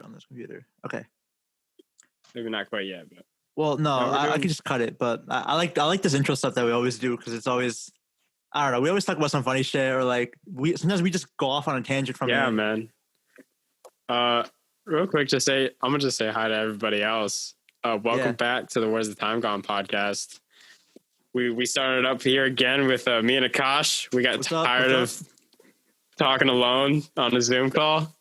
on this computer. Okay. Maybe not quite yet, but Well, no, I can just cut it. But I like this intro stuff that we always do because it's always, I don't know. We always talk about some funny shit or like sometimes we just go off on a tangent from yeah, here. man. Real quick, I'm gonna just say hi to everybody else. Welcome back to the Where's the Time Gone podcast. We started up here again with me and Akash. We got tired of talking alone on a Zoom call,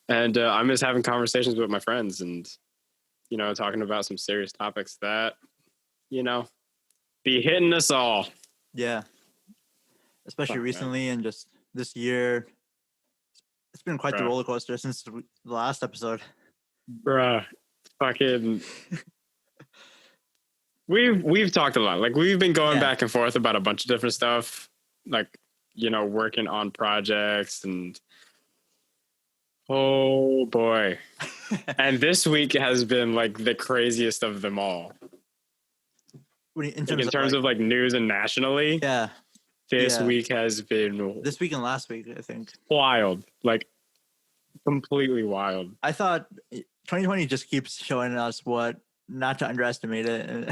and I miss having conversations with my friends and talking about some serious topics that be hitting us all. Yeah, especially recently and just this year. It's been quite the roller coaster since the last episode. Bruh, fucking. We've talked a lot. Like we've been going back and forth about a bunch of different stuff, like working on projects and oh boy. And this week has been like the craziest of them all. In terms of like news and nationally. Yeah. This week has been this week and last week, I think. Wild. Like completely wild. I thought 2020 just keeps showing us what not to underestimate it.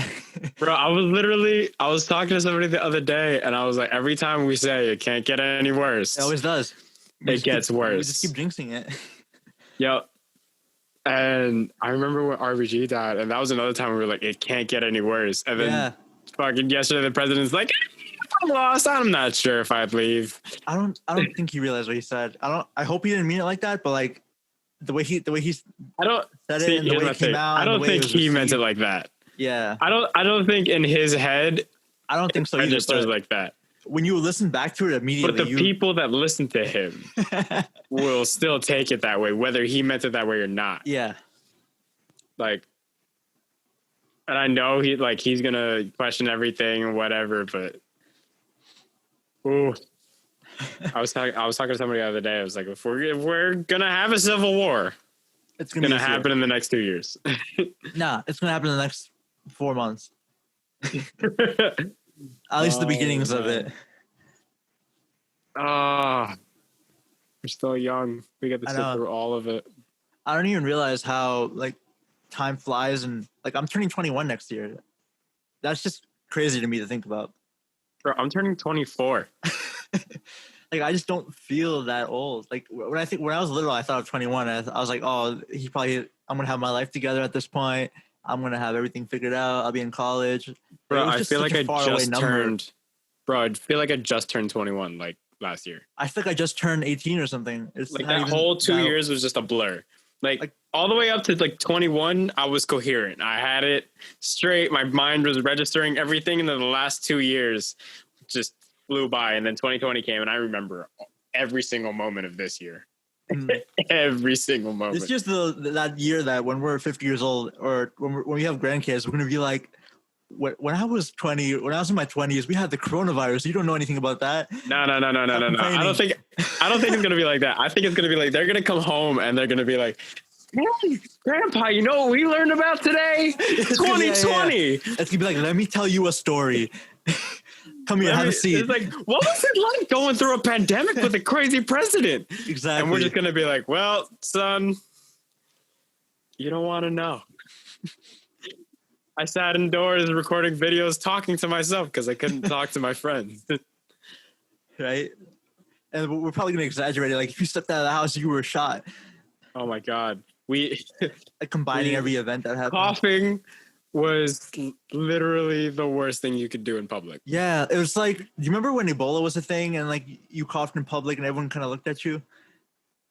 Bro, I was talking to somebody the other day and I was like, every time we say it can't get any worse. It always does. It gets worse. We just keep jinxing it. Yep. And I remember when RBG died, and that was another time we were like, it can't get any worse. And then fucking yesterday, the president's like, I'm lost. I'm not sure if I'd leave. I don't think he realized what he said. I hope he didn't mean it like that, but like the way he said it and the way it came out. I don't think he meant it like that. Yeah. I don't think in his head. I don't think so either. Registers like that. When you listen back to it immediately, but the people that listen to him will still take it that way, whether he meant it that way or not. Yeah. Like, and I know he's gonna question everything and whatever, but ooh, I was talking to somebody the other day. I was like, if we're gonna have a civil war, it's gonna happen in the next 2 years. Nah, it's gonna happen in the next 4 months. At least the beginnings of it. We're still young. We get to sit through all of it. I don't even realize how like time flies, and like I'm turning 21 next year. That's just crazy to me to think about. Bro, I'm turning 24. Like I just don't feel that old. Like when I was little, I thought of 21. I was like, oh, I'm gonna have my life together at this point. I'm gonna have everything figured out. I'll be in college. Bro, I feel like I just turned 21 like last year. I think I just turned 18 or something. It's like that whole 2 years was just a blur. Like all the way up to like 21, I was coherent. I had it straight. My mind was registering everything. And then the last 2 years just flew by. And then 2020 came and I remember every single moment of this year. Every single moment. It's just that year that when we're 50 years old or when we have grandkids, we're going to be like, when I was in my 20s, we had the coronavirus. You don't know anything about that. No. I don't think it's gonna be like that. I think it's gonna be like they're gonna come home and they're gonna be like, "Hey, Grandpa, you know what we learned about today? 2020." It's gonna be like, let me tell you a story. Come here, have a seat. It's like, what was it like going through a pandemic with a crazy president? Exactly. And we're just gonna be like, well, son, you don't want to know. I sat indoors recording videos, talking to myself because I couldn't talk to my friends. Right? And we're probably going to exaggerate it. Like, if you stepped out of the house, you were shot. Oh, my God. Combining every event that happened. Coughing was literally the worst thing you could do in public. Yeah. It was like, do you remember when Ebola was a thing and, like, you coughed in public and everyone kind of looked at you?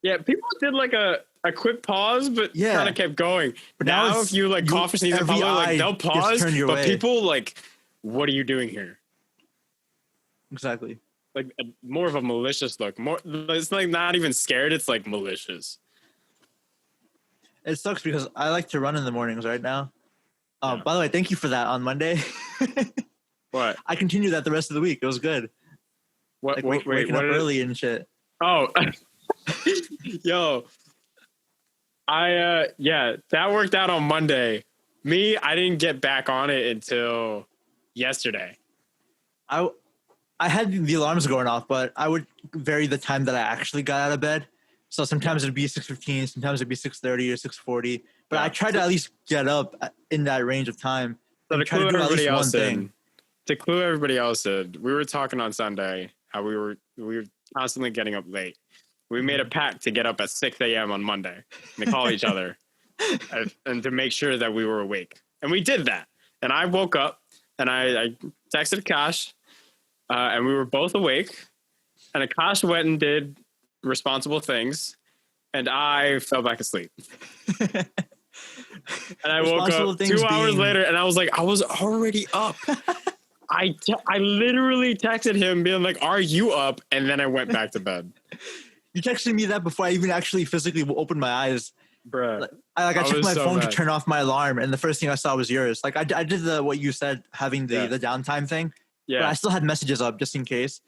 Yeah, people did, like, a quick pause, but kind of kept going. But now if you like cough or sneeze in public, like they'll pause, but people like, what are you doing here? Exactly. Like more of a malicious look. It's like not even scared. It's like malicious. It sucks because I like to run in the mornings right now. By the way, thank you for that on Monday. What? I continued that the rest of the week. It was good. What? Like waking up early and shit. Oh, yo. That worked out on Monday. Me, I didn't get back on it until yesterday. I had the alarms going off, but I would vary the time that I actually got out of bed. So sometimes it'd be 6:15, sometimes it'd be 6:30 or 6:40. But I try to at least get up in that range of time. So and to try to clue do at everybody least one else thing. in, to clue everybody else in, we were talking on Sunday how we were constantly getting up late. We made a pact to get up at 6 a.m. on Monday and to call each other and to make sure that we were awake. And we did that. And I woke up and I texted Akash and we were both awake. And Akash went and did responsible things. And I fell back asleep. And I woke up 2 hours later and I was like, I was already up. I literally texted him being like, are you up? And then I went back to bed. You texted me that before I even actually physically opened my eyes. Bruh. I checked my phone to turn off my alarm, and the first thing I saw was yours. Like I did what you said, having the downtime thing. Yeah. But I still had messages up just in case.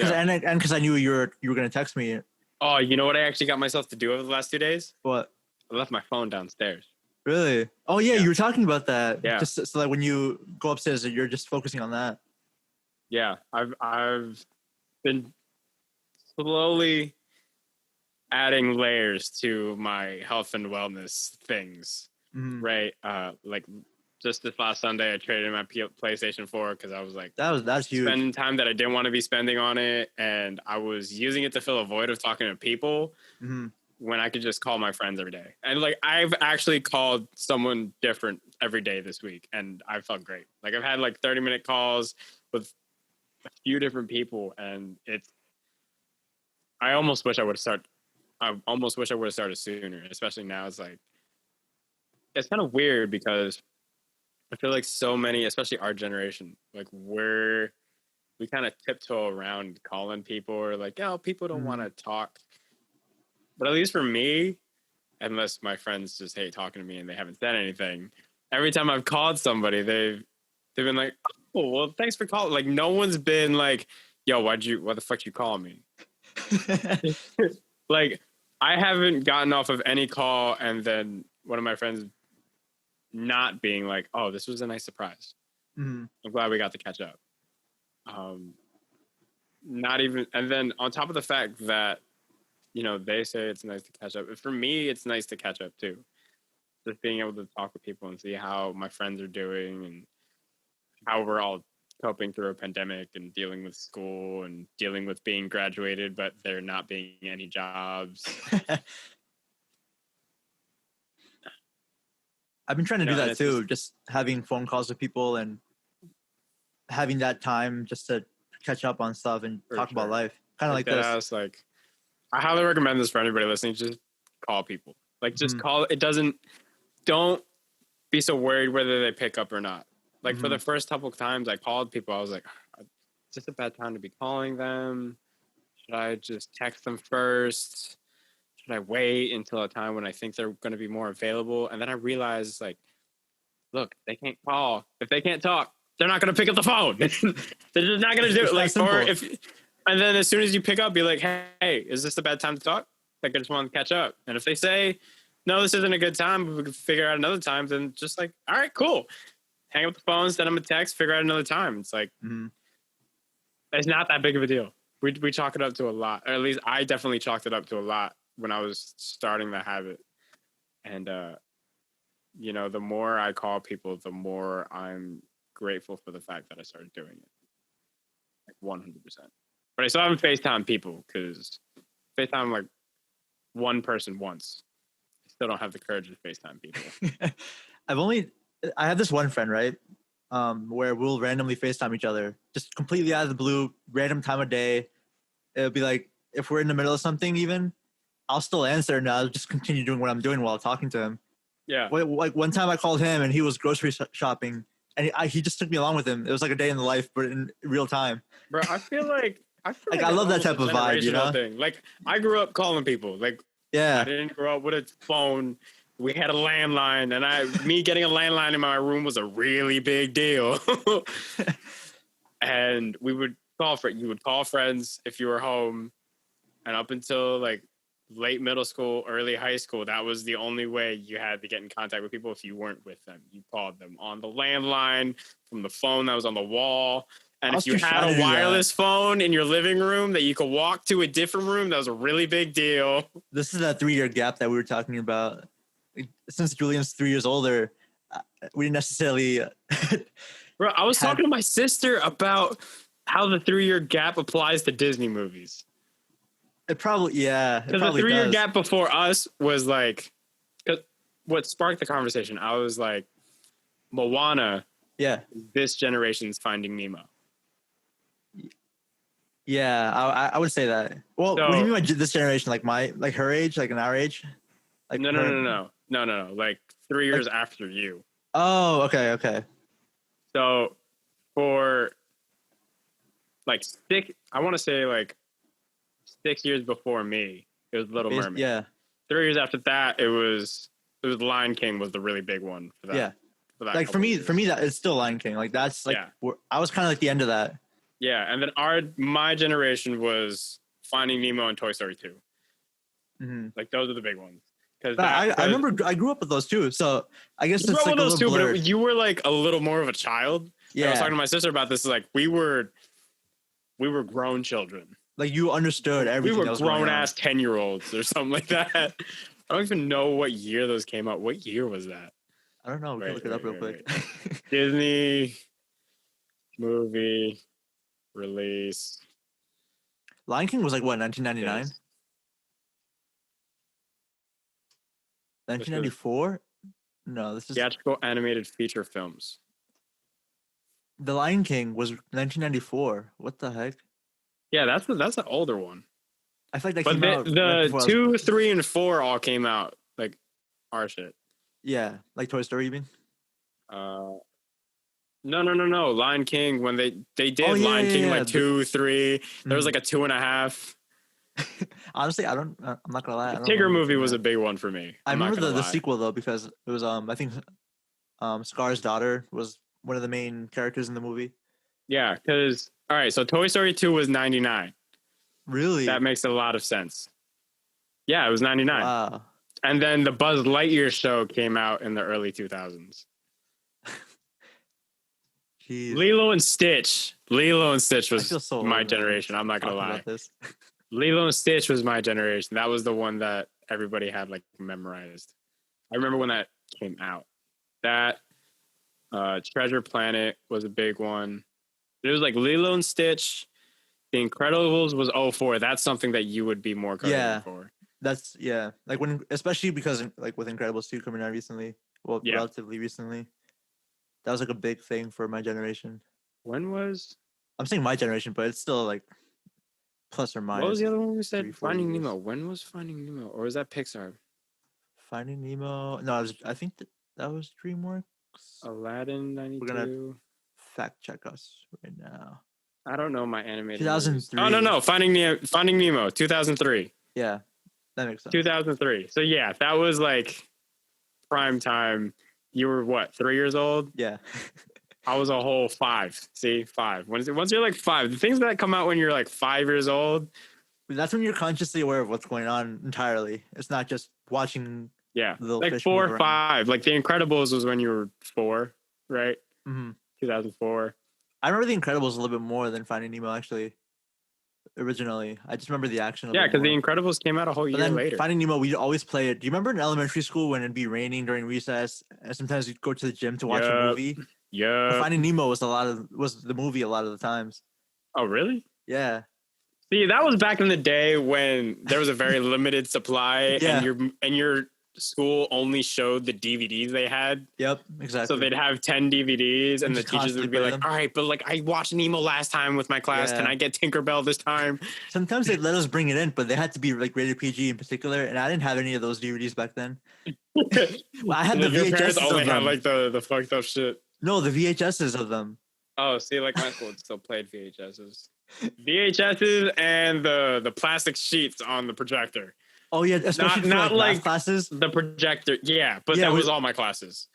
And because I knew you were gonna text me. Oh, you know what I actually got myself to do over the last 2 days? What? I left my phone downstairs. Really? Oh yeah, you were talking about that. Yeah. Just so that when you go upstairs, you're just focusing on that. Yeah, I've been slowly adding layers to my health and wellness things, right? Like just this last Sunday, I traded my PlayStation 4 because I was like, that's huge. Spending time that I didn't want to be spending on it, and I was using it to fill a void of talking to people when I could just call my friends every day. And like I've actually called someone different every day this week, and I felt great. Like I've had like 30-minute calls with a few different people, and I almost wish I would have started sooner, especially now. It's like, it's kind of weird because I feel like so many, especially our generation, like we kind of tiptoe around calling people, or like, oh, people don't want to talk. But at least for me, unless my friends just hate talking to me and they haven't said anything, every time I've called somebody, they've been like, oh, well, thanks for calling. Like no one's been like, yo, what the fuck you calling me? Like I haven't gotten off of any call and then one of my friends not being like, oh, this was a nice surprise. I'm glad we got to catch up. Not even, and then on top of the fact that, you know, they say it's nice to catch up. For me, it's nice to catch up too. Just being able to talk with people and see how my friends are doing and how we're all coping through a pandemic and dealing with school and dealing with being graduated, but there not being any jobs. I've been trying to do that too, just having phone calls with people and having that time just to catch up on stuff and talk about life. Kind of like this. Like, I highly recommend this for anybody listening. Just call people. Like, just call. Don't be so worried whether they pick up or not. Like, for the first couple of times I called people, I was like, is this a bad time to be calling them? Should I just text them first? Should I wait until a time when I think they're going to be more available? And then I realized, like, look, they can't call. If they can't talk, they're not going to pick up the phone. They're just not going to do it. Like, and then as soon as you pick up, be like, hey, is this a bad time to talk? Like, I just want to catch up. And if they say, no, this isn't a good time, but we can figure out another time, then just like, all right, cool. Hang up the phone, send them a text, figure out another time. It's like, it's not that big of a deal. We chalk it up to a lot, or at least I definitely chalked it up to a lot when I was starting the habit. And, you know, the more I call people, the more I'm grateful for the fact that I started doing it. Like 100%. But I still haven't FaceTime people because FaceTime like one person once. I still don't have the courage to FaceTime people. I have this one friend, right? Where we'll randomly FaceTime each other, just completely out of the blue, random time of day. It'll be like, if we're in the middle of something even, I'll still answer and I'll just continue doing what I'm doing while talking to him. Yeah. Like one time I called him and he was grocery shopping and he just took me along with him. It was like a day in the life, but in real time. Bro, I feel like I love that type of vibe, you know? Thing. Like, I grew up calling people. Like, I didn't grow up with a phone. We had a landline, and me getting a landline in my room was a really big deal. And you would call friends if you were home, and up until like late middle school, early high school, that was the only way you had to get in contact with people if you weren't with them. You called them on the landline from the phone that was on the wall, And if you had a wireless phone in your living room that you could walk to a different room, that was a really big deal. This is that 3-year gap that we were talking about. Since Julian's 3 years older, we didn't necessarily. Bro, I was talking to my sister about how the 3-year gap applies to Disney movies. It probably, yeah. Because the 3-year gap before us was like, what sparked the conversation? I was like, Moana. Yeah. This generation's Finding Nemo. Yeah, I would say that. Well, what do you mean by this generation? Like her age, like in our age? Like no. Like 3 years after you. Oh, okay. So for like I want to say like 6 years before me, it was Little Mermaid. Yeah. 3 years after that, it was Lion King was the really big one for that. Yeah. Like for me, that it's still Lion King. Like that's like I was kind of like the end of that. Yeah, and then my generation was Finding Nemo and Toy Story 2. Mm-hmm. Like those are the big ones. Because I remember I grew up with those too. So I guess it's like those two. But you were like a little more of a child. Yeah, I was talking to my sister about this. Like we were grown children. Like you understood everything. We were grown ass 10-year-olds or something like that. I don't even know what year those came out. What year was that? I don't know. We can look it up real quick. Disney movie release. Lion King was like what, 1999? Yes. 1994? No, this is theatrical animated feature films. The Lion King was 1994. What the heck? Yeah, that's an older one. I feel like that came out. The 2, 3, and 4 all came out like our shit. Yeah, like Toy Story, you mean? No. Lion King, when they did Lion King like 2, 3. There was like a 2.5. Honestly, I'm not gonna lie. The Tigger movie was a big one for me. I remember the sequel though, because it was I think Scar's daughter was one of the main characters in the movie. Yeah, because all right, so Toy Story 2 was 99. Really? That makes a lot of sense. Yeah, it was 99. Wow. And then the Buzz Lightyear show came out in the early 2000s. Jeez. Lilo and Stitch was my generation. I'm not gonna lie. Lilo and Stitch was my generation. That was the one that everybody had like memorized. I remember when that came out. That Treasure Planet was a big one. It was like Lilo and Stitch. The Incredibles was 2004. That's something that you would be more credit for. That's like when, especially because like with Incredibles 2 coming out recently, relatively recently, that was like a big thing for my generation. I'm saying my generation, but it's still like plus or minus. What was the other one we said? Finding Nemo. When was Finding Nemo? Or was that Pixar? Finding Nemo. No, I think that was DreamWorks. Aladdin 92. We're gonna fact check us right now. I don't know my animated 2003. Movies. Oh no, Finding Nemo 2003. Yeah, that makes sense. 2003. So yeah, that was like prime time. You were what, 3 years old? Yeah. I was a whole 5. See, 5. Once you're like 5, the things that come out when you're like 5 years old. That's when you're consciously aware of what's going on entirely. It's not just watching. Yeah, like 4 or 5. Like The Incredibles was when you were 4, right? Mm-hmm. 2004. I remember The Incredibles a little bit more than Finding Nemo, actually. Originally, I just remember the action. Yeah, because The Incredibles came out a whole year later. Finding Nemo, we'd always play it. Do you remember in elementary school when it'd be raining during recess, and sometimes you'd go to the gym to watch a movie? Yeah. Finding Nemo was the movie a lot of the times. Oh, really? Yeah. See, that was back in the day when there was a very limited supply, and your school only showed the DVDs they had. Yep, exactly. So they'd have 10 DVDs, and the teachers would be like, all right, but like I watched Nemo last time with my class. Can I get Tinkerbell this time? Sometimes they'd let us bring it in, but they had to be like rated PG in particular, and I didn't have any of those DVDs back then. I had the VHS. Your parents only had like the fucked up shit. No, the VHSs of them. Oh, see, like my school still played VHSs. VHSs and the plastic sheets on the projector. Oh yeah, especially not like classes. The projector, but that was all my classes.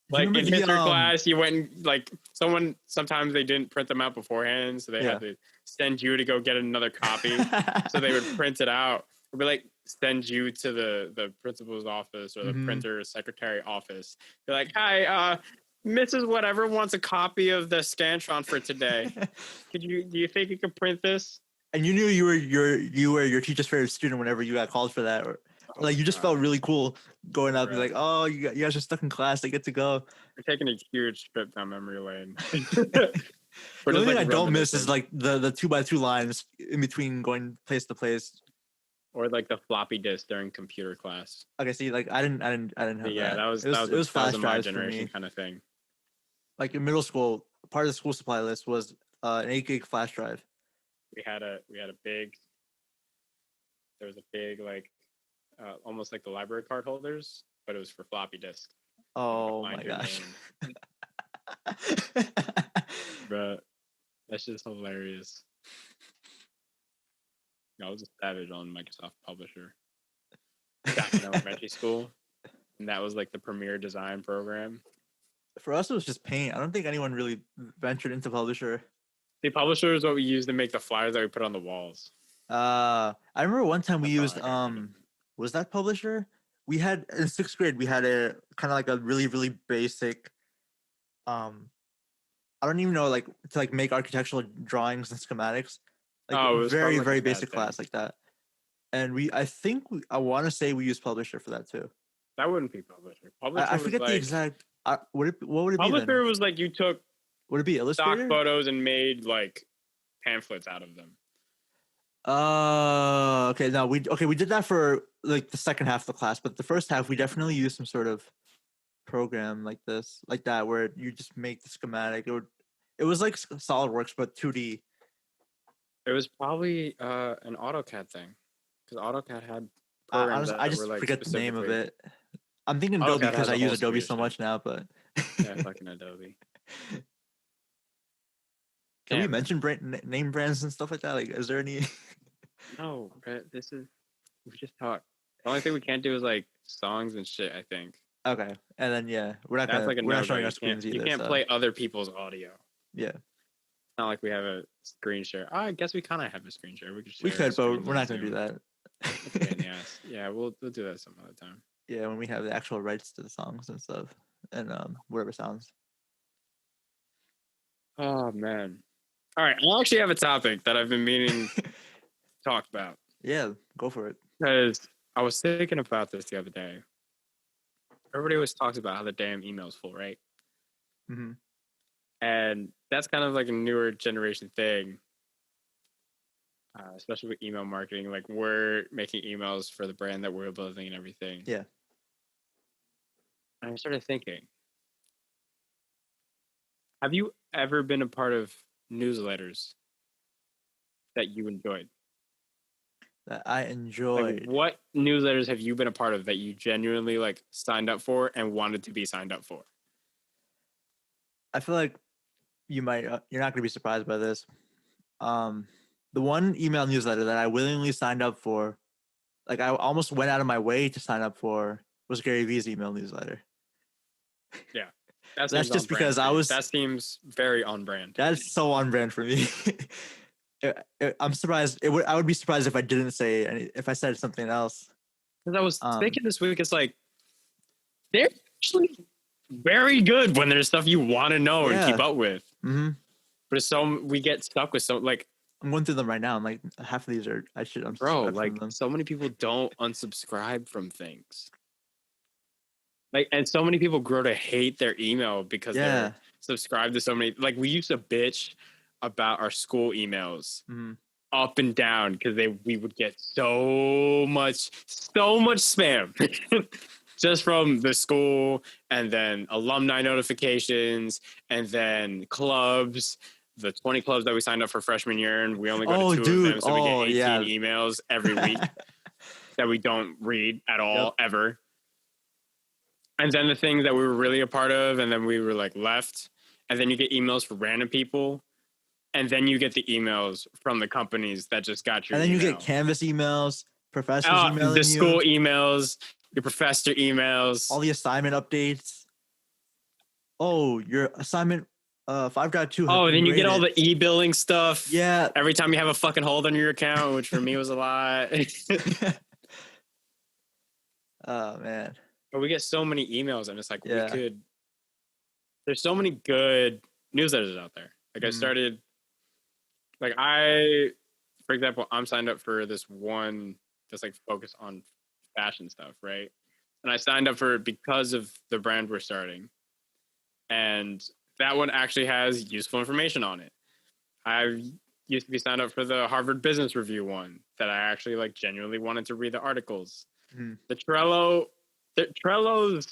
Like in history class, you went and, like sometimes they didn't print them out beforehand, so they had to send you to go get another copy. So they would print it out. Or be like send you to the principal's office or the printer secretary office. Be like, hi, Mrs. Whatever wants a copy of the Scantron for today. Do you think you could print this? And you knew you were your teacher's favorite student whenever you got called for that, or like you just felt really cool going up and like, oh, you guys are stuck in class, they get to go. We're taking a huge trip down memory lane. The only thing I don't miss is like the 2x2 lines in between going place to place. Or like the floppy disk during computer class. Okay, see, like I didn't have that. Yeah, that was flash drives generation kind of thing. Like in middle school, part of the school supply list was an 8 gig flash drive. There was a big like almost like the library card holders, but it was for floppy disk. Oh my gosh. Bro, that's just hilarious. I was a savage on Microsoft Publisher back in elementary school, and that was like the premier design program. For us, it was just Paint. I don't think anyone really ventured into Publisher. The Publisher is what we used to make the flyers that we put on the walls. I remember one time we used was that Publisher? We had in 6th grade we had a kind of like a really, really basic I don't even know, like to like make architectural drawings and schematics. Like very, very basic class like that. And I want to say we used Publisher for that too. That wouldn't be Publisher. I forget the exact. What would it be? Publisher was like you took. Would it be Illustrator? Stock photos and made like pamphlets out of them. Okay. No, we did that for like the second half of the class, but the first half we definitely used some sort of program like that, where you just make the schematic. It was like SolidWorks but 2D. It was probably an AutoCAD thing, because AutoCAD had programs I just forget the name of it. I'm thinking Adobe because I use Adobe so much now, but yeah, fucking Adobe. Can we mention name brands and stuff like that? Like, is there any? No, Brett. We just talk. The only thing we can't do is like songs and shit, I think. Okay, and then we're not showing our screens either. You can't play other people's audio. Yeah. Not like we have a screen share. I guess we kind of have a screen share. We could, but we're not going to do that. Yes. Yeah, we'll do that some other time. Yeah, when we have the actual rights to the songs and stuff, and whatever sounds. Oh man! All right, I actually have a topic that I've been meaning to talk about. Yeah, go for it. Because I was thinking about this the other day. Everybody always talks about how the damn email's full, right? Mm-hmm. And that's kind of like a newer generation thing, especially with email marketing. Like, we're making emails for the brand that we're building and everything. Yeah. And I started thinking, have you ever been a part of newsletters that you enjoyed? That I enjoyed. Like, what newsletters have you been a part of that you genuinely like signed up for and wanted to be signed up for? I feel like you're not going to be surprised by this. The one email newsletter that I willingly signed up for, like I almost went out of my way to sign up for, was Gary Vee's email newsletter. Yeah. That's just because that seems very on brand. That's so on brand for me. I'm surprised. I would be surprised if I didn't say if I said something else. Because I was thinking this week, it's like they're actually very good when there's stuff you want to know and keep up with. Mm-hmm. But we get stuck with like I'm going through them right now. I'm like, half of these I should unsubscribe. Bro, like so many people don't unsubscribe from things. Like, and so many people grow to hate their email because they're subscribed to so many. Like, we used to bitch about our school emails up and down because we would get so much spam just from the school, and then alumni notifications, and then clubs. The 20 clubs that we signed up for freshman year, and we only go to 2 of them, so we get 18 emails every week that we don't read at all ever. And then the things that we were really a part of, and then we were like left, and then you get emails from random people, and then you get the emails from the companies that just got your. And then email. You get Canvas emails, professors emailing the school emails, your professor emails, all the assignment updates. Oh, your assignment 5.2. Oh, and then you get all the e-billing stuff. Yeah. Every time you have a fucking hold on your account, which for me was a lot. Oh man. But we get so many emails, and it's like we could there's so many good newsletters out there. Like I started, like for example, I'm signed up for this one that's like focused on fashion stuff, right? And I signed up for it because of the brand we're starting. And that one actually has useful information on it. I used to be signed up for the Harvard Business Review one that I actually like genuinely wanted to read the articles. The Trello's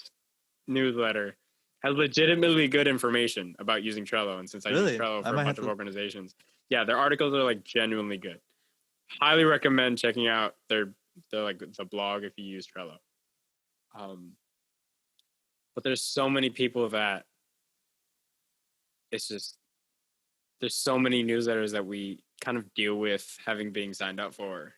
newsletter has legitimately good information about using Trello. And since I use Trello for a bunch of organizations, yeah, their articles are like genuinely good. Highly recommend checking out their like the blog if you use Trello. But there's so many people that it's just, there's so many newsletters that we kind of deal with having being signed up for.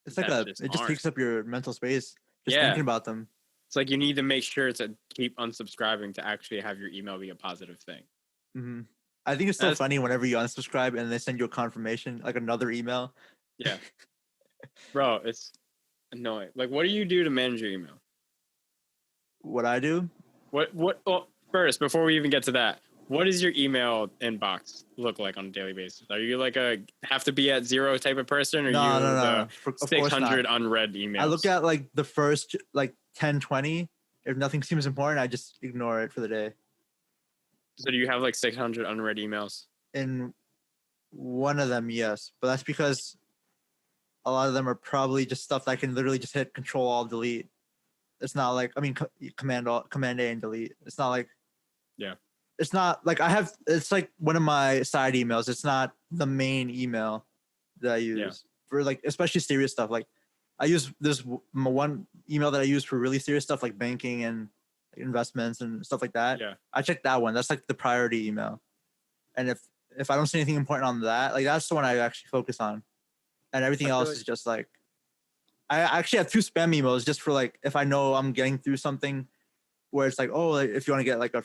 It's like it just takes up your mental space just thinking about them. It's like you need to make sure to keep unsubscribing to actually have your email be a positive thing. I think it's so funny whenever you unsubscribe and they send you a confirmation, like another email. Yeah. Bro, it's annoying. Like, what do you do to manage your email? What I do? Well, first, before we even get to that, what does your email inbox look like on a daily basis? Are you like a have to be at zero type of person, or no. 600 unread emails? I look at like the first like 10, 20. If nothing seems important, I just ignore it for the day. So do you have like 600 unread emails? In one of them, yes, but that's because a lot of them are probably just stuff that I can literally just hit Control Alt Delete. It's not like Command A and delete. It's not like It's not like it's like one of my side emails. It's not the main email that I use for like especially serious stuff. Like I use this one email that I use for really serious stuff like banking and investments and stuff like that. I check that one. That's like the priority email. And if I don't see anything important on that, like that's the one I actually focus on. And everything else is just like I actually have 2 spam emails just for like if I know I'm getting through something where it's like, oh, if you want to get like a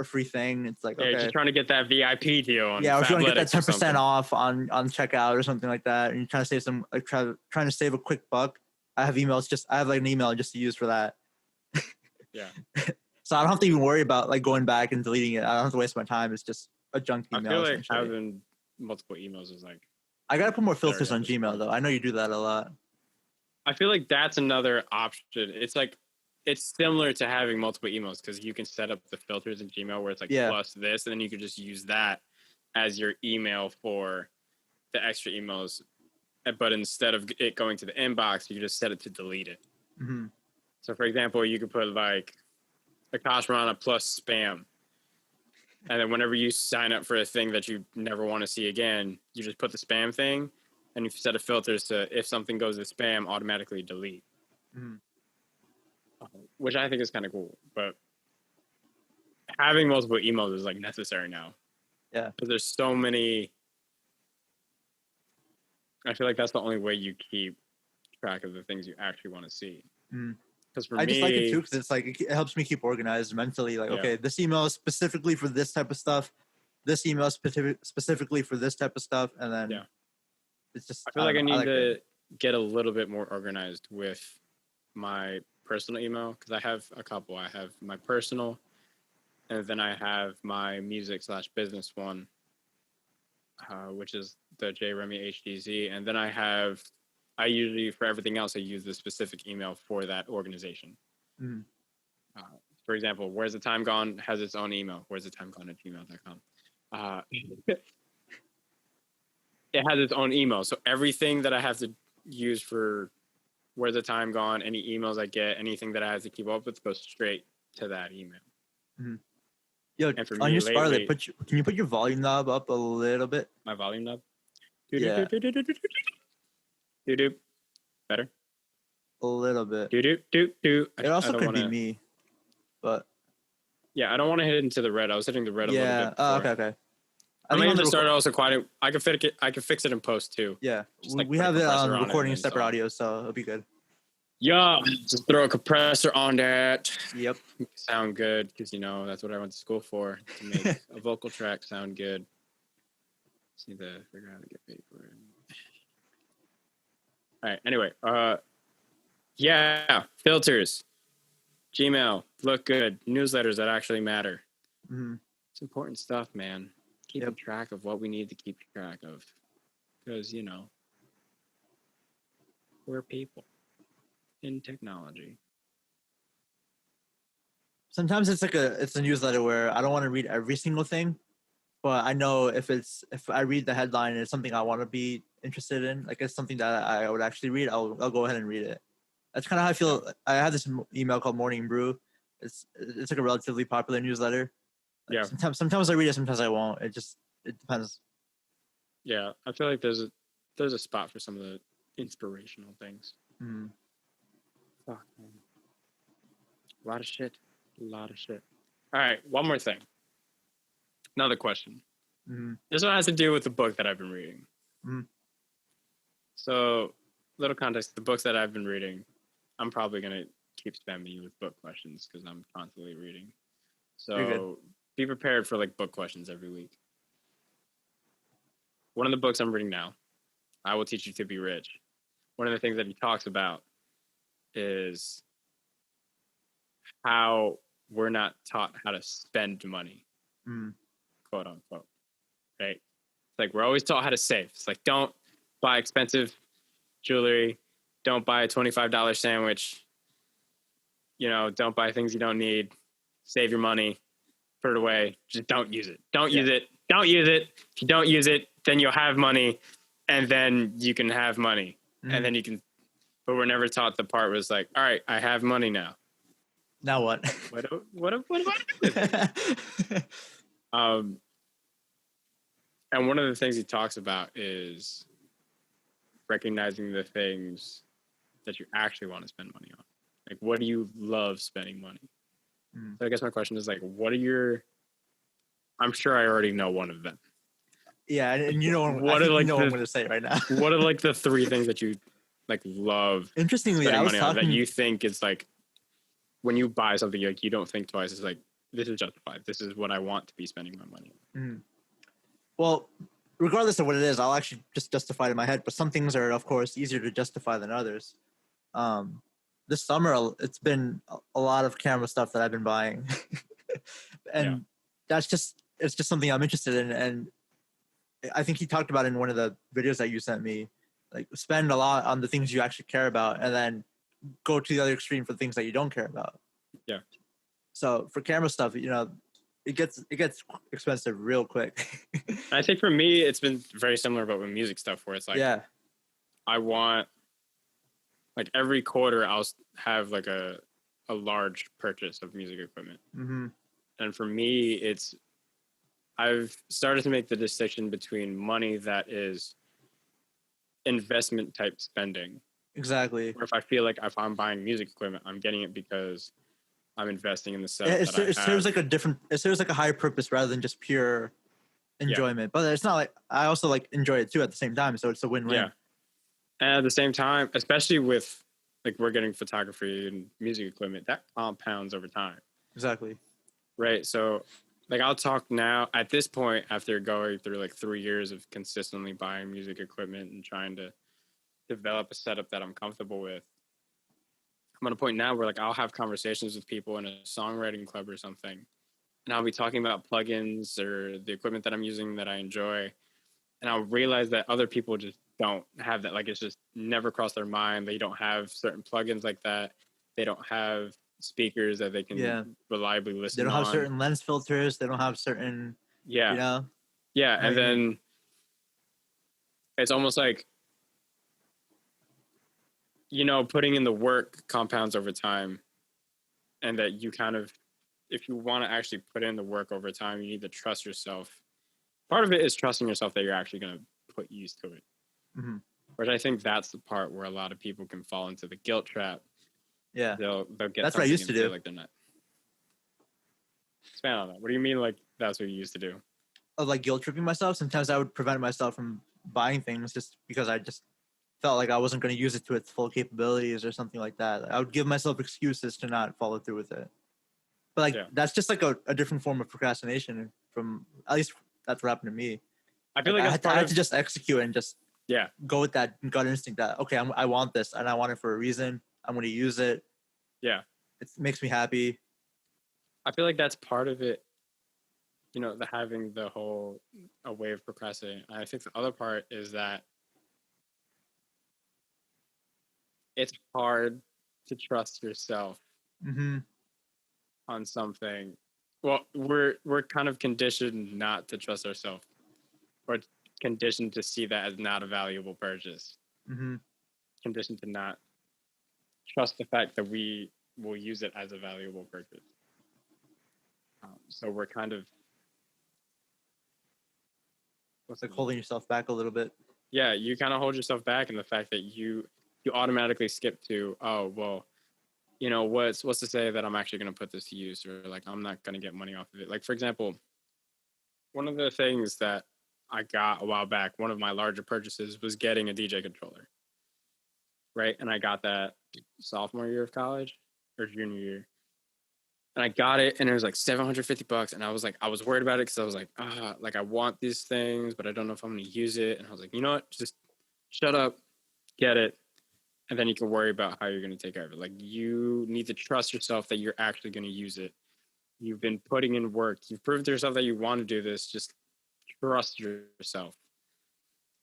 free thing, it's like, okay. Just trying to get that VIP deal on or if you want to get that 10% off on checkout or something like that, and you're trying to save some, like trying to save a quick buck. I have like an email just to use for that. So I don't have to even worry about like going back and deleting it. I don't have to waste my time. It's just a junk email. I feel like having multiple emails is like. I gotta put more filters on Gmail though. I know you do that a lot. I feel like that's another option. It's like it's similar to having multiple emails because you can set up the filters in Gmail where it's like plus this, and then you can just use that as your email for the extra emails. But instead of it going to the inbox, you can just set it to delete it. So, for example, you could put like Akash Rana plus spam. And then whenever you sign up for a thing that you never want to see again, you just put the spam thing and you set a filters to if something goes to spam, automatically delete. Which I think is kind of cool. But having multiple emails is like necessary now. Because there's so many. I feel like that's the only way you keep track of the things you actually want to see. Because for me, I just like it too because it's like it helps me keep organized mentally. Like, okay, this email is specifically for this type of stuff. This email is specifically for this type of stuff, and then it's just. I feel like I need to get a little bit more organized with my personal email because I have a couple. I have my personal, and then I have my music/business one, which is the J Remy HDZ, and then I usually, for everything else, I use the specific email for that organization. For example, Where's the Time Gone has its own email. Where's the Time Gone at gmail.com. It has its own email. So everything that I have to use for Where's the Time Gone, any emails I get, anything that I have to keep up with goes straight to that email. Yo, on your Scarlet, can you put your volume knob up a little bit? My volume knob? Yeah. Doo-doo. Better? A little bit. Doo-doo. It also could be me, but yeah, I don't want to hit into the red. I was hitting the red a little bit. Yeah. Okay. I think on the start also quite. I can fix it in post too. Yeah, we have it on recording separate audio, so it'll be good. Yeah, just throw a compressor on that. Yep. Sound good because that's what I went to school for, to make a vocal track sound good. Just need to figure out how to get paid for it. All right. Anyway, filters. Gmail, look good. Newsletters that actually matter. Mm-hmm. It's important stuff, man. Keeping track of what we need to keep track of. Because, you know, we're people in technology. Sometimes it's a newsletter where I don't want to read every single thing, but I know if I read the headline and it's something I want to be interested in, like it's something that I would actually read, I'll go ahead and read it. That's kind of how I feel. I have this email called Morning Brew. It's like a relatively popular newsletter. Like yeah. Sometimes I read it, sometimes I won't. It depends. Yeah, I feel like there's a spot for some of the inspirational things. Mm. Fuck, man. A lot of shit. All right, one more thing. Another question. Mm-hmm. This one has to do with the book that I've been reading. Mm-hmm. So, little context: the books that I've been reading, I'm probably gonna keep spamming you with book questions because I'm constantly reading. So, be prepared for like book questions every week. One of the books I'm reading now, I Will Teach You to Be Rich. One of the things that he talks about is how we're not taught how to spend money, quote unquote, right? It's like we're always taught how to save. It's like, don't buy expensive jewelry, don't buy a $25 sandwich, you know, don't buy things you don't need, save your money, put it away, just don't use it. Don't use it. If you don't use it, then you'll have money, and then you can have money, and then you can, but we're never taught the part was like, all right, I have money now. Now what? What do I do with it? And one of the things he talks about is recognizing the things that you actually want to spend money on. Like, what do you love spending money? So I guess my question is like, what are your? I'm sure I already know one of them. Yeah, and you know what I'm going to say right now. What are like the three things that you like love? Interestingly, spending money on that you think is like when you buy something, like you don't think twice. It's like, this is justified. This is what I want to be spending my money on. Well, regardless of what it is, I'll actually just justify it in my head. But some things are, of course, easier to justify than others. This summer, it's been a lot of camera stuff that I've been buying, and it's just something I'm interested in. And I think he talked about in one of the videos that you sent me, like spend a lot on the things you actually care about, and then go to the other extreme for things that you don't care about. Yeah. So for camera stuff, you know, it gets expensive real quick. I think for me, it's been very similar, but with music stuff, where it's like, I want, like every quarter, I'll have like a large purchase of music equipment. And for me, I've started to make the distinction between money that is investment type spending. Exactly. Or if I feel like if I'm buying music equipment, I'm getting it because I'm investing in the setup. It serves like a higher purpose rather than just pure enjoyment. But it's not like I also like enjoy it too at the same time. So it's a win-win. Yeah. And at the same time, especially with like we're getting photography and music equipment, that compounds over time. Exactly. Right. So like I'll talk now at this point after going through like 3 years of consistently buying music equipment and trying to develop a setup that I'm comfortable with. I'm at a point now where like I'll have conversations with people in a songwriting club or something, and I'll be talking about plugins or the equipment that I'm using that I enjoy, and I'll realize that other people just don't have that. Like it's just never crossed their mind. They don't have certain plugins like that. They don't have speakers that they can reliably listen. They don't have certain lens filters. They don't have certain you know. Yeah, and then it's almost like, you know, putting in the work compounds over time, and that you kind of, if you want to actually put in the work over time, you need to trust yourself. Part of it is trusting yourself that you're actually going to put use to it. Which I think that's the part where a lot of people can fall into the guilt trap. Yeah. They'll get that's what I used to do. Like they're not. Expand on that. What do you mean like that's what you used to do? Of like guilt tripping myself. Sometimes I would prevent myself from buying things just because I just felt like I wasn't going to use it to its full capabilities or something like that. I would give myself excuses to not follow through with it. But like that's just like a different form of procrastination. From at least that's what happened to me. I feel like I had to just execute and just Yeah. Go with that gut instinct that, okay, I want this and I want it for a reason. I'm going to use it. Yeah. it makes me happy. I feel like that's part of it. You know, the having the whole a way of procrastinating. I think the other part is that it's hard to trust yourself on something. Well, we're kind of conditioned not to trust ourselves, or conditioned to see that as not a valuable purchase. Conditioned to not trust the fact that we will use it as a valuable purchase. So we're kind of like holding yourself back a little bit. Yeah, you kind of hold yourself back in the fact that you automatically skip to, oh, well, you know, what's to say that I'm actually going to put this to use, or like I'm not going to get money off of it. Like, for example, one of the things that I got a while back, one of my larger purchases was getting a DJ controller. Right. And I got that sophomore year of college or junior year. And I got it and it was like $750. And I was worried about it because I was like, I want these things, but I don't know if I'm going to use it. And I was like, you know what? Just shut up, get it. And then you can worry about how you're going to take care of it. Like, you need to trust yourself that you're actually going to use it. You've been putting in work. You've proved to yourself that you want to do this. Just trust yourself.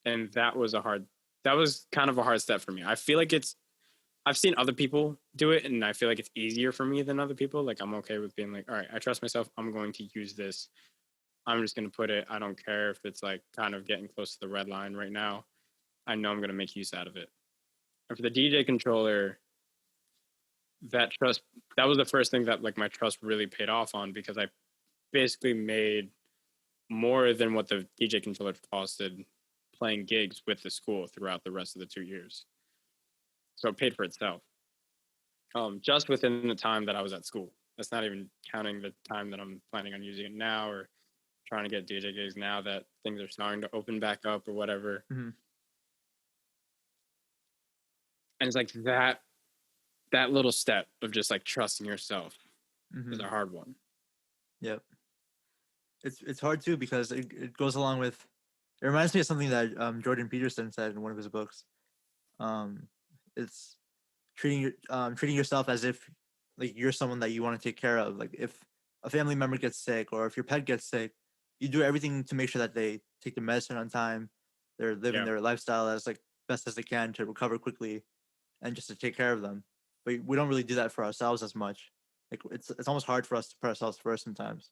And that was kind of a hard step for me. I feel like I've seen other people do it, and I feel like it's easier for me than other people. Like, I'm okay with being like, all right, I trust myself. I'm going to use this. I'm just going to put it. I don't care if it's like kind of getting close to the red line right now. I know I'm going to make use out of it. And for the DJ controller, that was the first thing that like my trust really paid off on, because I basically made more than what the DJ controller costed playing gigs with the school throughout the rest of the 2 years. So it paid for itself. Just within the time that I was at school. That's not even counting the time that I'm planning on using it now, or trying to get DJ gigs now that things are starting to open back up or whatever. And it's like that little step of just like trusting yourself is a hard one. Yep. It's hard too, because it goes along with, it reminds me of something that Jordan Peterson said in one of his books. It's treating yourself as if like you're someone that you want to take care of. Like, if a family member gets sick or if your pet gets sick, you do everything to make sure that they take the medicine on time. They're living their lifestyle as like best as they can to recover quickly, and just to take care of them. But we don't really do that for ourselves as much. Like, it's almost hard for us to put ourselves first sometimes.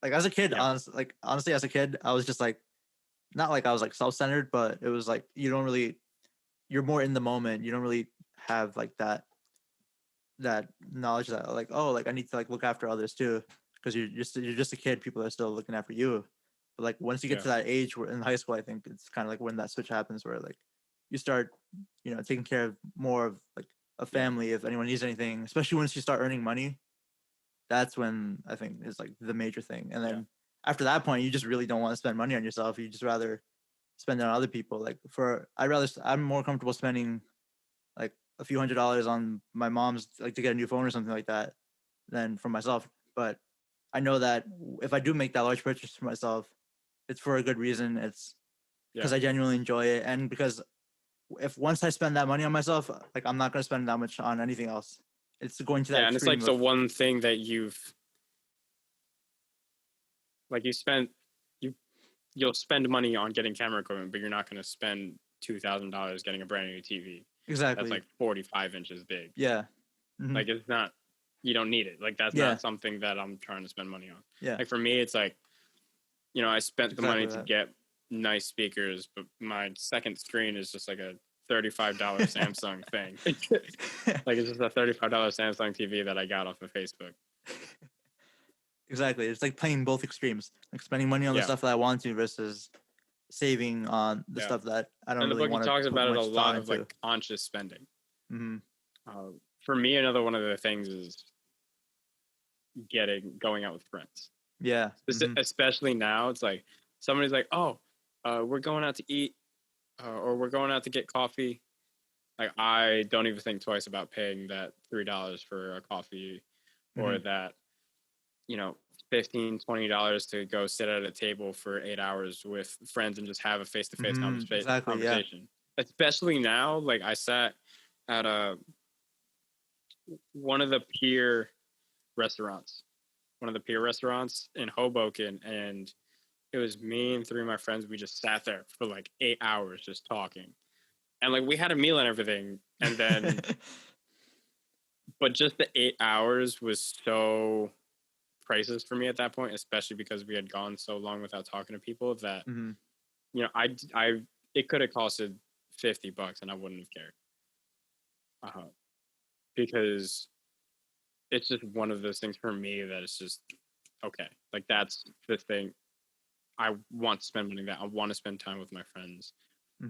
Like, as a kid, honestly, as a kid, I was just like, not like I was like self-centered, but it was like you're more in the moment. You don't really have like that knowledge that like, oh, like I need to like look after others too, because you're just a kid. People are still looking after you. But like, once you get to that age, where in high school, I think it's kind of like when that switch happens, where like you start, taking care of more of like a family. If anyone needs anything, especially once you start earning money, that's when I think is like the major thing. And then after that point, you just really don't want to spend money on yourself. You just rather spend it on other people. Like, I'm more comfortable spending like a few $100s on my mom's, like to get a new phone or something like that, than for myself. But I know that if I do make that large purchase for myself, it's for a good reason. It's because I genuinely enjoy it, and because if once I spend that money on myself, like I'm not going to spend that much on anything else. It's going to that. And it's like the one thing that you'll spend money on getting camera equipment, but you're not going to spend $2,000 getting a brand new TV. Exactly. That's like 45 inches big. Yeah. Like, it's not, you don't need it. Like, that's not something that I'm trying to spend money on. Yeah. Like, for me, it's like, I spent the money to get nice speakers, but my second screen is just like a $35 Samsung thing. Like, it's just a $35 Samsung TV that I got off of Facebook. Exactly. It's like playing both extremes, like spending money on the stuff that I want to versus saving on the stuff that I don't really want to. And the book talks about it a lot of like conscious spending. For me, another one of the things is going out with friends. Yeah. Especially now, it's like somebody's like, oh, we're going out to eat, or we're going out to get coffee. Like, I don't even think twice about paying that $3 for a coffee, or that, $15, $20 to go sit at a table for 8 hours with friends and just have a face-to-face conversation. Especially now, like, I sat at one of the peer restaurants, in Hoboken, and it was me and 3 of my friends. We just sat there for like 8 hours just talking, and like we had a meal and everything, and then, but just the 8 hours was so priceless for me at that point, especially because we had gone so long without talking to people that you know, I it could have costed $50 and I wouldn't have cared, because it's just one of those things for me that it's just okay. Like that's the thing. I want to spend money that I want to spend time with my friends.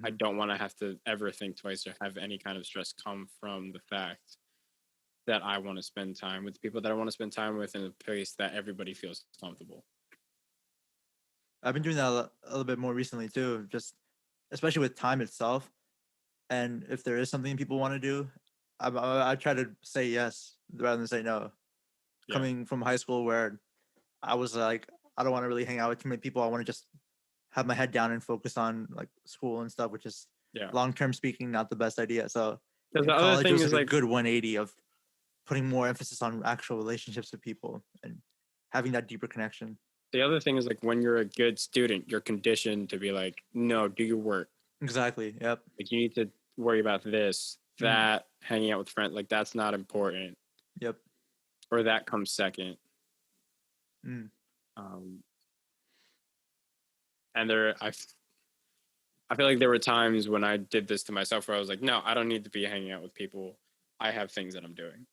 I don't want to have to ever think twice or have any kind of stress come from the fact that I want to spend time with the people that I want to spend time with in a place that everybody feels comfortable. I've been doing that a little bit more recently too, just especially with time itself. And if there is something people want to do, I try to say yes rather than say no. Yeah. Coming from high school where I was like, I don't want to really hang out with too many people. I want to just have my head down and focus on like school and stuff, which is long-term speaking, not the best idea. So the other thing is like a good 180 of putting more emphasis on actual relationships with people and having that deeper connection. The other thing is like when you're a good student, you're conditioned to be like, no, do your work. Exactly. Yep. Like you need to worry about this, that, hanging out with friends. Like that's not important. Yep. Or that comes second. And I feel like there were times when I did this to myself where I was like, no, I don't need to be hanging out with people. I have things that I'm doing.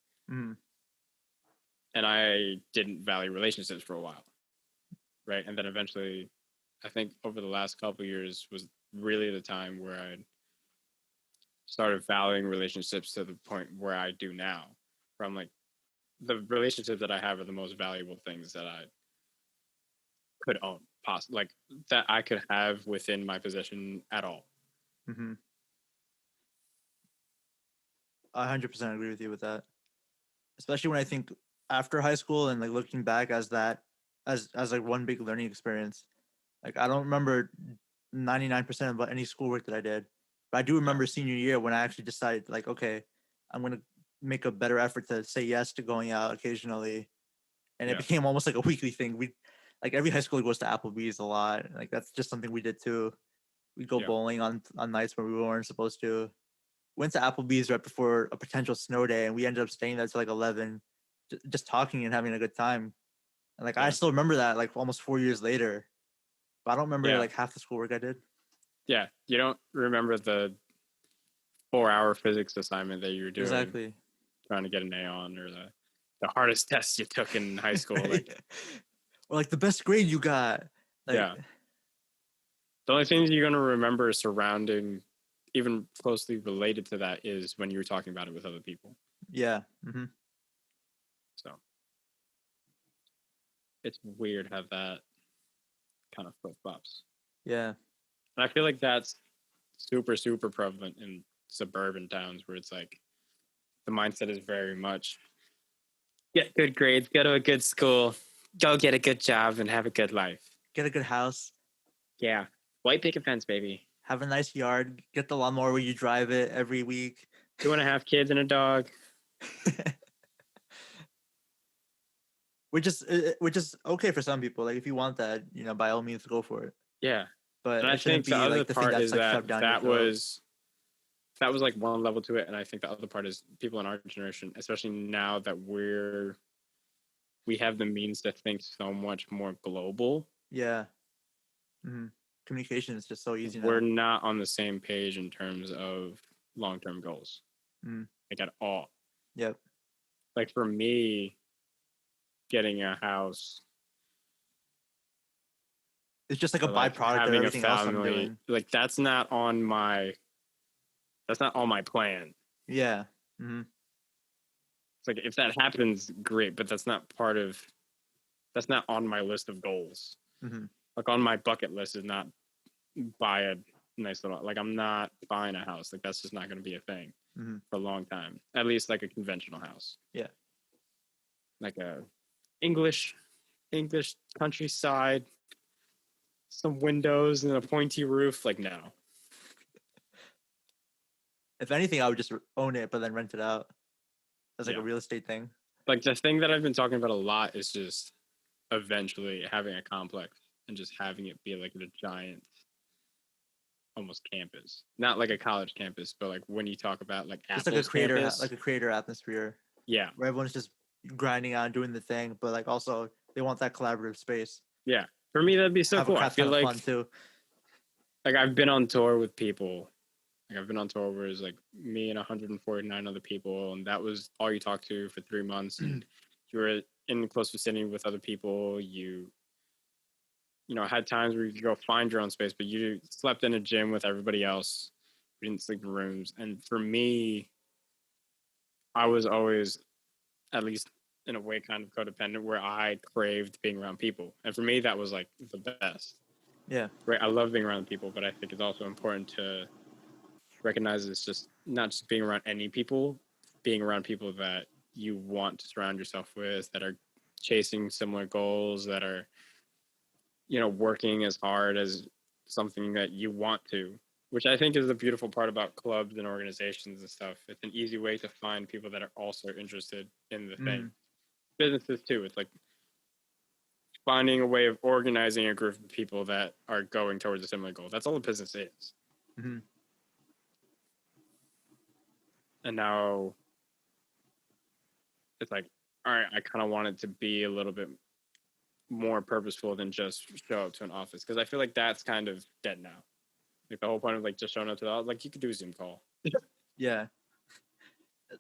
And I didn't value relationships for a while. Right. And then eventually, I think over the last couple of years was really the time where I started valuing relationships to the point where I do now, where I'm like, the relationships that I have are the most valuable things that I could own, like that I could have within my possession at all. I 100% agree with you with that. Especially when I think after high school and like looking back as like one big learning experience. Like I don't remember 99% of any schoolwork that I did, but I do remember senior year when I actually decided like, okay, I'm going to make a better effort to say yes to going out occasionally. And it became almost like a weekly thing. We like every high schooler goes to Applebee's a lot. Like that's just something we did too. We'd go bowling on nights where we weren't supposed to. Went to Applebee's right before a potential snow day, and we ended up staying there till like 11, just talking and having a good time. And like I still remember that like almost 4 years later, but I don't remember like half the schoolwork I did. Yeah, you don't remember the 4-hour physics assignment that you were doing. Exactly. Trying to get an A on, or the hardest test you took in high school. Like, or like the best grade you got. Like, the only things you're going to remember surrounding, even closely related to that, is when you were talking about it with other people. Yeah. So it's weird how that kind of flip-flops. Yeah. And I feel like that's super, super prevalent in suburban towns where it's like the mindset is very much get good grades, go to a good school, go get a good job, and have a good life. Get a good house. Yeah. White picket fence, baby. Have a nice yard. Get the lawnmower where you drive it every week. 2.5 kids and a dog. Which is okay for some people. Like if you want that, by all means go for it. Yeah. But and I think the other part is that was like one level to it. And I think the other part is people in our generation, especially now that we have the means to think so much more global. Yeah. Communication is just so easy now. We're not on the same page in terms of long-term goals. Like at all. Yep. Like for me, getting a house, it's just like a byproduct of everything else I'm doing. Like that's not on my plan. Yeah. It's like if that happens, great, but that's not on my list of goals. Like on my bucket list is not buy a nice little, like I'm not buying a house. Like that's just not going to be a thing for a long time. At least like a conventional house. Yeah. Like a English countryside, some windows and a pointy roof. Like no. If anything, I would just own it, but then rent it out. as like a real estate thing. Like the thing that I've been talking about a lot is just eventually having a complex and just having it be like a giant, almost campus, not like a college campus, but like when you talk about like It's Apple's campus, like a creator atmosphere. Yeah, where everyone's just grinding out, doing the thing, but like also they want that collaborative space. Yeah, for me that'd be so cool. I feel like fun too. Like I've been on tour with people. Like I've been on tour where it's like me and 149 other people, and that was all you talked to for 3 months. And you were in close vicinity with other people. You had times where you could go find your own space, but you slept in a gym with everybody else. You didn't sleep in rooms. And for me, I was always, at least in a way, kind of codependent, where I craved being around people. And for me, that was like the best. Yeah. Right. I love being around people, but I think it's also important to recognize it's just not just being around any people, being around people that you want to surround yourself with, that are chasing similar goals, that are, working as hard as something that you want to, which I think is the beautiful part about clubs and organizations and stuff. It's an easy way to find people that are also interested in the thing. Businesses too. It's like finding a way of organizing a group of people that are going towards a similar goal. That's all a business is. Mm-hmm. And now it's like, all right, I kind of want it to be a little bit more purposeful than just show up to an office. Because I feel like that's kind of dead now. Like the whole point of like just showing up to the office, like you could do a Zoom call. Yeah.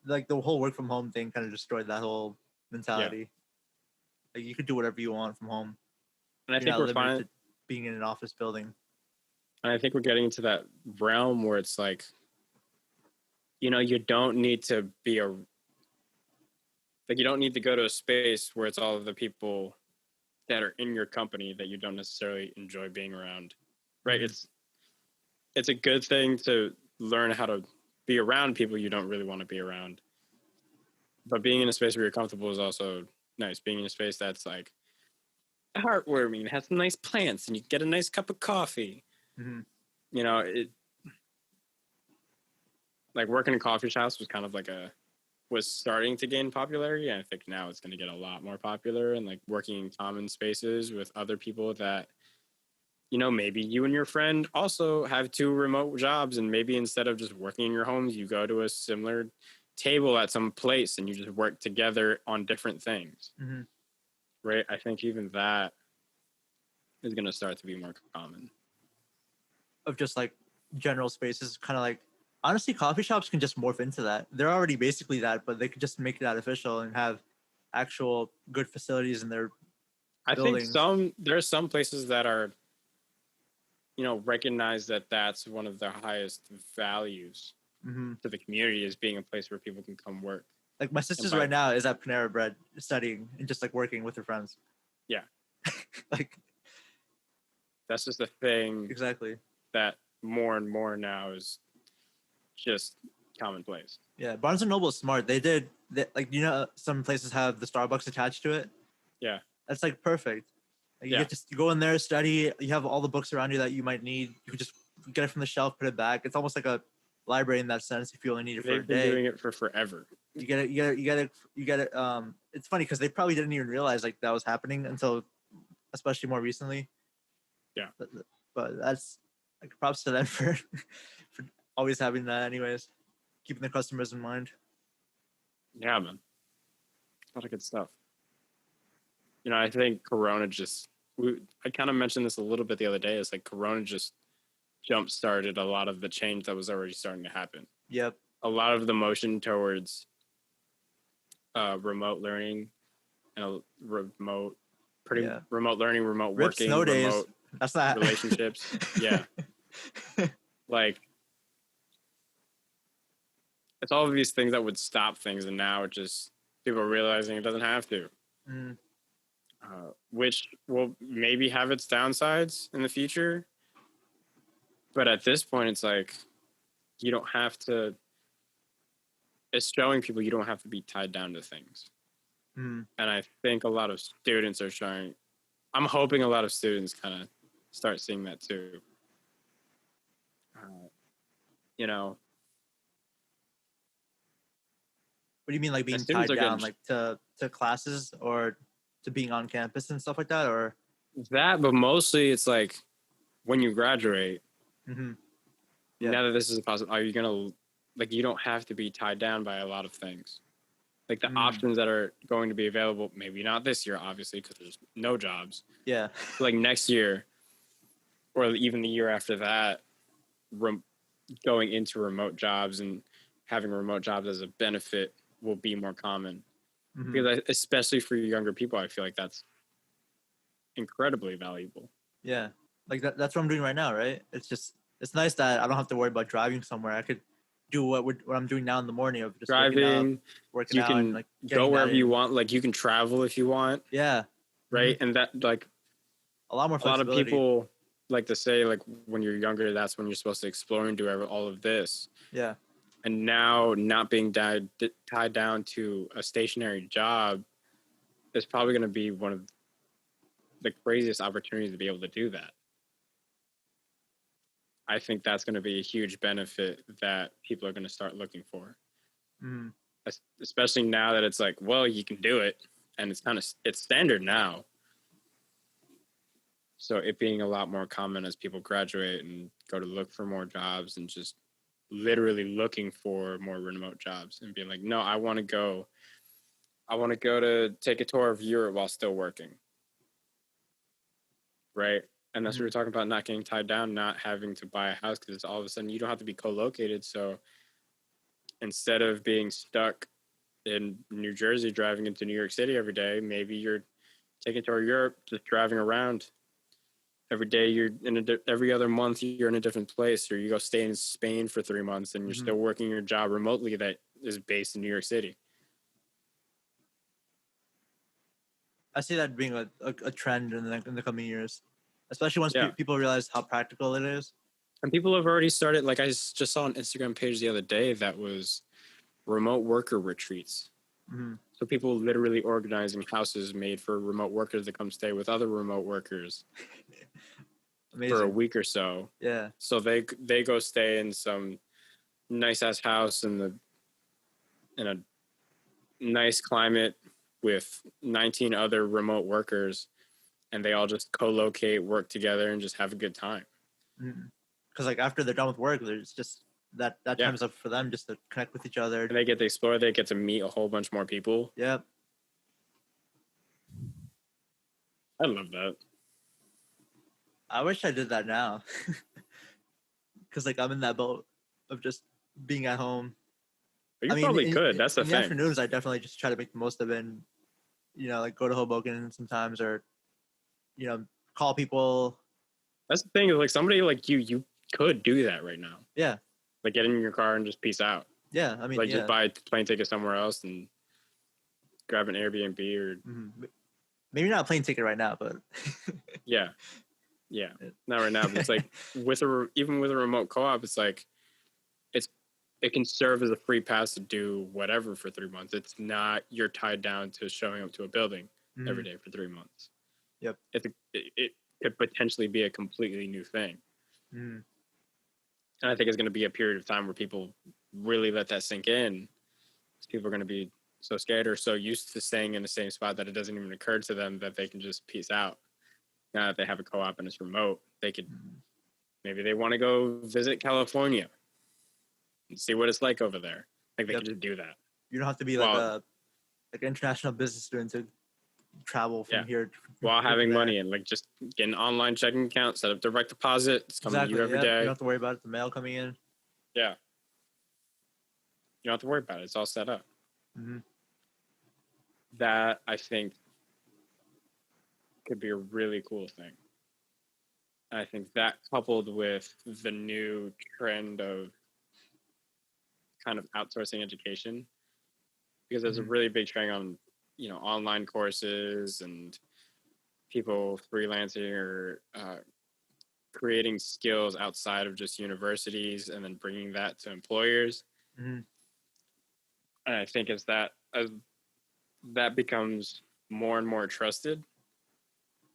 Like the whole work from home thing kind of destroyed that whole mentality. Yeah. Like you could do whatever you want from home. And I think we're fine being in an office building. And I think we're getting into that realm where it's like, you don't need to be you don't need to go to a space where it's all of the people that are in your company that you don't necessarily enjoy being around, right? Mm-hmm. It's a good thing to learn how to be around people you don't really want to be around. But being in a space where you're comfortable is also nice. Being in a space that's like heartwarming, has some nice plants, and you get a nice cup of coffee. Mm-hmm. Like working in coffee shops was kind of like was starting to gain popularity. And I think now it's going to get a lot more popular, and like working in common spaces with other people that, maybe you and your friend also have 2 remote jobs, and maybe instead of just working in your homes, you go to a similar table at some place and you just work together on different things. Mm-hmm. Right. I think even that is going to start to be more common. Of just like general spaces, kind of like, honestly, coffee shops can just morph into that. They're already basically that, but they could just make that official and have actual good facilities in their buildings. I think there are some places that are, recognize that that's one of their highest values to the community, is being a place where people can come work. Like my sister's right now is at Panera Bread studying and just like working with her friends. Yeah. Like that's just a thing. Exactly. That more and more now is just commonplace. Yeah, Barnes & Noble is smart. Some places have the Starbucks attached to it. Yeah. That's like perfect. Like, you get to go in there, study. You have all the books around you that you might need. You can just get it from the shelf, put it back. It's almost like a library in that sense. If you only need it for a day. They've been doing it for forever. You get it. It's funny because they probably didn't even realize like that was happening until, especially more recently. Yeah. But that's like props to them for always having that. Anyways, keeping the customers in mind. Yeah, man. A lot of good stuff. I think Corona I kind of mentioned this a little bit the other day. It's like Corona just jump-started a lot of the change that was already starting to happen. Yep. A lot of the motion towards remote learning and remote learning, remote working, snow days. remote That's not relationships. Yeah. Like, it's all of these things that would stop things, and now it just people are realizing it doesn't have to. Mm. Which will maybe have its downsides in the future. But at this point, it's like, you don't have to, it's showing people you don't have to be tied down to things. Mm. And I think a lot of students are I'm hoping a lot of students kind of start seeing that too. do you mean, like being tied down, like to classes or to being on campus and stuff like that, or that? But mostly, it's like when you graduate. Mm-hmm. Yeah. Now that this is possible, are you gonna like? You don't have to be tied down by a lot of things. Like the options that are going to be available, maybe not this year, obviously, because there's no jobs. Yeah. But like next year, or even the year after that, going into remote jobs and having remote jobs as a benefit will be more common. Because especially for younger people, I feel like that's incredibly valuable. Yeah, like that's what I'm doing right now, right? It's nice that I don't have to worry about driving somewhere. I could do what I'm doing now in the morning of just driving, working out, and like go wherever you want. Like you can travel if you want. Yeah. Right, and that like a lot more flexibility. A lot of people like to say like when you're younger, that's when you're supposed to explore and do all of this. Yeah. And now not being tied down to a stationary job is probably going to be one of the craziest opportunities to be able to do that. I think that's going to be a huge benefit that people are going to start looking for. Especially now that it's like, well, you can do it. And it's standard now. So it being a lot more common as people graduate and go to look for more jobs and just literally looking for more remote jobs and being like, no, I want to go to take a tour of Europe while still working. Right. And that's what we're talking about, not getting tied down, not having to buy a house, because all of a sudden you don't have to be co-located. So instead of being stuck in New Jersey driving into New York City every day, maybe you're taking a tour of Europe, just driving around. Every day you're every other month you're in a different place, or you go stay in Spain for 3 months and you're still working your job remotely that is based in New York City. I see that being a trend in the coming years, especially once people realize how practical it is. And people have already started, like I just saw an Instagram page the other day that was remote worker retreats. So people literally organizing houses made for remote workers to come stay with other remote workers. Amazing. For a week or so. Yeah. So they go stay in some nice ass house in a nice climate with 19 other remote workers, and they all just co-locate, work together, and just have a good time. Because like after they're done with work, there's just that time's up for them just to connect with each other. And they get to explore. They get to meet a whole bunch more people. Yep. I love that. I wish I did that now. Because like I'm in that boat of just being at home. But you probably could. That's the thing. In the afternoons, I definitely just try to make the most of it. And, like go to Hoboken sometimes, or call people. That's the thing. Like somebody like you could do that right now. Yeah. Like get in your car and just peace out. Yeah, I mean, like just buy a plane ticket somewhere else and grab an Airbnb or maybe not a plane ticket right now, but yeah, not right now. But it's like even with a remote co-op, it's like it can serve as a free pass to do whatever for 3 months. It's not you're tied down to showing up to a building every day for 3 months. Yep, it could potentially be a completely new thing. And I think it's going to be a period of time where people really let that sink in. People are going to be so scared or so used to staying in the same spot that it doesn't even occur to them that they can just peace out. Now that they have a co-op and it's remote, they could maybe they want to go visit California and see what it's like over there. Like they can just do that. You don't have to be like an international business student to travel from here while having money and like just get an online checking account, set up direct deposit. It's coming to you every day. You don't have to worry about it, the mail coming in. Yeah. You don't have to worry about it. It's all set up. That I think could be a really cool thing. I think that coupled with the new trend of kind of outsourcing education, because there's a really big trend on online courses and people freelancing or creating skills outside of just universities and then bringing that to employers. And I think as that becomes more and more trusted,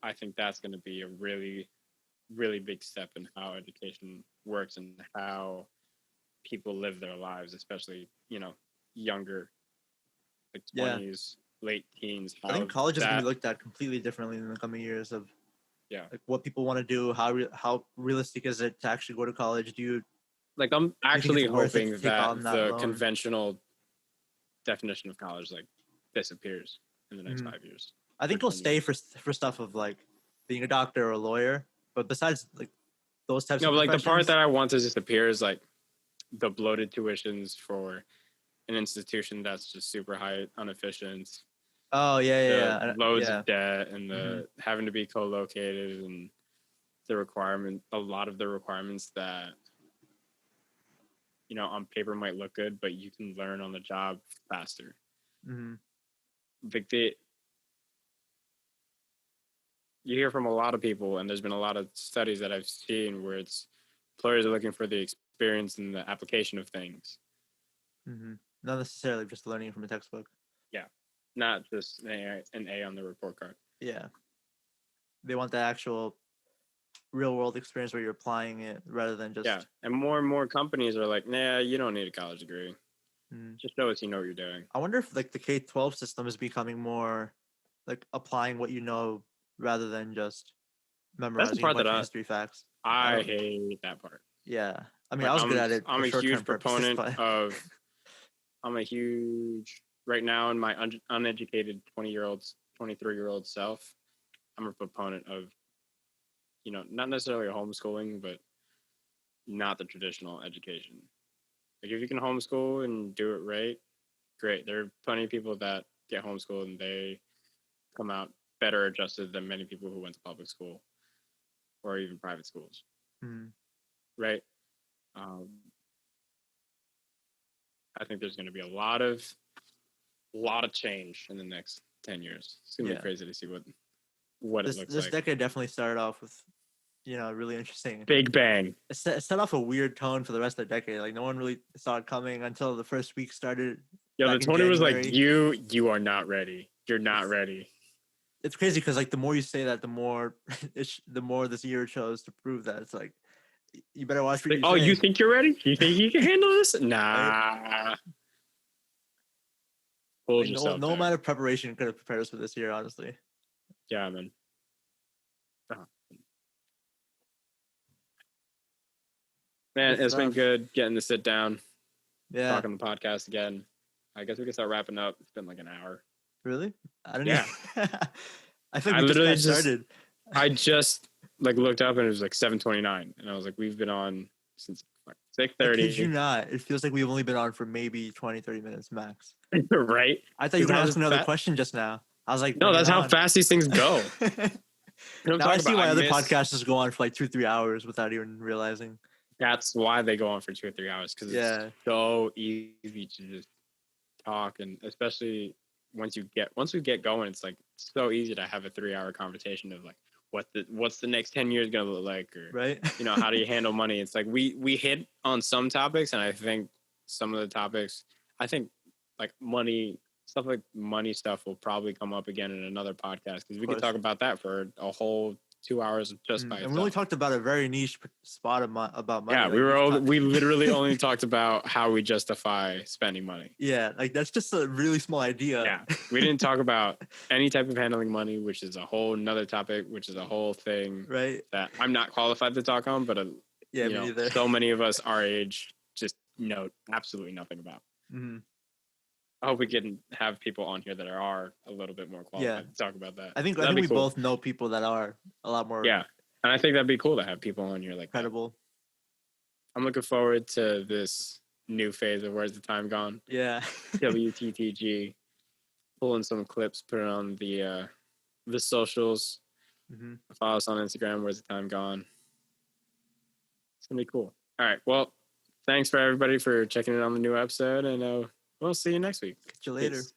I think that's going to be a really, really big step in how education works and how people live their lives, especially, younger like 20s, late teens. I think college is going to be looked at completely differently in the coming years of like what people want to do, how realistic is it to actually go to college? I'm actually hoping that the loan? conventional definition of college like disappears in the next 5 years. I think it'll stay for stuff of like being a doctor or a lawyer, but besides like those types of like the part that I want to disappear is like the bloated tuitions for an institution that's just super high inefficient. Oh yeah. Loads of debt and the having to be co-located and a lot of the requirements that on paper might look good, but you can learn on the job faster. Like you hear from a lot of people, and there's been a lot of studies that I've seen where employers are looking for the experience and the application of things. Not necessarily just learning from a textbook. Yeah, not just an A on the report card. Yeah, they want the actual real world experience where you're applying it rather than just and more companies are like, nah, you don't need a college degree. Just show us you know what you're doing. I wonder if like the K-12 system is becoming more like applying what you know rather than just memorizing a bunch of history facts. I hate that part. Yeah, I mean, I was good at it. I'm a huge proponent of. I'm a huge right now in my uneducated 23-year-old self. I'm a proponent of, not necessarily homeschooling, but not the traditional education. Like if you can homeschool and do it right, great. There are plenty of people that get homeschooled and they come out better adjusted than many people who went to public school or even private schools. Right? I think there's going to be a lot of change in the next 10 years. It's going to be crazy to see what it looks like. This decade definitely started off with, really interesting. Big bang. It set off a weird tone for the rest of the decade. Like no one really saw it coming until the first week started. Yeah, the 20 was like, you are not ready. You're not ready. It's crazy because like the more you say that, the more this year shows to prove that. It's like you better watch what you're saying. You think you're ready? You think you can handle this? Nah. Like, no amount of preparation could have prepared us for this year, honestly. Yeah, man. Man, it's been good getting to sit down. Yeah. Talk on the podcast again. I guess we can start wrapping up. It's been like an hour. Really? I don't know. I think we just got started. I just looked up and it was like 7:29, and I was like, we've been on since 6:30. Kid you not? It feels like we've only been on for maybe 20-30 minutes max. Right? I thought you were going to ask another question just now. I was like, no, that's how fast these things go. Now I see why other podcasts just go on for like 2-3 hours without even realizing. That's why they go on for 2 or 3 hours, because it's so easy to just talk, and especially once we get going, it's like so easy to have a 3-hour conversation of like what's the next 10 years gonna look like, or right, how do you handle money. It's like we hit on some topics, and I think some of the topics, like money stuff will probably come up again in another podcast, because we could talk about that for a whole 2 hours just by itself. And we only talked about a very niche spot about money. Yeah, we literally only talked about how we justify spending money. Yeah, like that's just a really small idea. Yeah, we didn't talk about any type of handling money, which is a whole nother topic, which is a whole thing, right, that I'm not qualified to talk on, but me neither. So many of us our age just know absolutely nothing about. I hope we can have people on here that are a little bit more qualified to talk about that. I think we cool. Both know people that are a lot more. Yeah, and I think that'd be cool to have people on here like credible. That. I'm looking forward to this new phase of Where's the Time Gone? Yeah. WTTG, pulling some clips, put it on the socials. Follow us on Instagram. Where's the Time Gone? It's gonna be cool. All right. Well, thanks for everybody for checking in on the new episode, and we'll see you next week. Catch you later. Peace.